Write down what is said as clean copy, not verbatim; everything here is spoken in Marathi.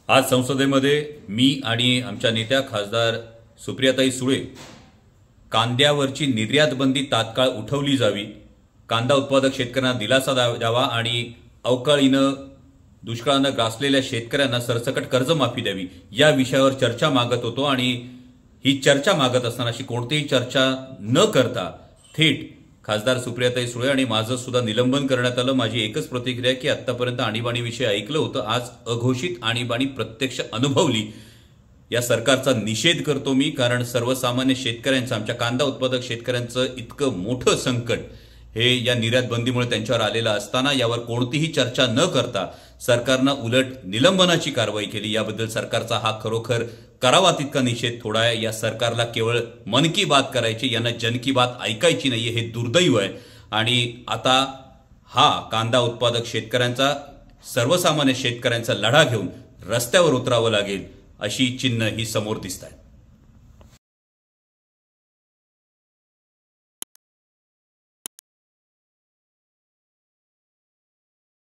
आज संसदेमध्ये मी आणि आमच्या नेत्या खासदार सुप्रियाताई सुळे कांद्यावरची निर्यात बंदी तात्काळ उठवली जावी, कांदा उत्पादक शेतकऱ्यांना दिलासा द्यावा आणि अवकाळीनं दुष्काळानं ग्रासलेल्या शेतकऱ्यांना सरसकट कर्जमाफी द्यावी या विषयावर चर्चा मागत होतो। आणि ही चर्चा मागत असताना अशी कोणतीही चर्चा न करता थेट खासदार सुप्रियाताई सुळे आणि माझं सुद्धा निलंबन करण्यात आलं। माझी एकच प्रतिक्रिया की आतापर्यंत आणीबाणीविषयी ऐकलं होतं, आज अघोषित आणीबाणी प्रत्यक्ष अनुभवली। या सरकारचा निषेध करतो मी, कारण सर्वसामान्य शेतकऱ्यांचं, आमच्या कांदा उत्पादक शेतकऱ्यांचं इतकं मोठं संकट हे या निर्यात बंदीमुळे त्यांच्यावर आलेलं असताना यावर कोणतीही चर्चा न करता सरकारनं उलट निलंबनाची कारवाई केली। याबद्दल सरकारचा हा खरोखर करावा तितका निषेध थोडा आहे। या सरकारला केवळ मन की बात करायची, यांना जन की बात ऐकायची नाहीये, हे दुर्दैव आहे। आणि आता हा कांदा उत्पादक शेतकऱ्यांचा, सर्वसामान्य शेतकऱ्यांचा लढा घेऊन रस्त्यावर उतरावं लागेल अशी चिन्ह ही समोर दिसत आहेत।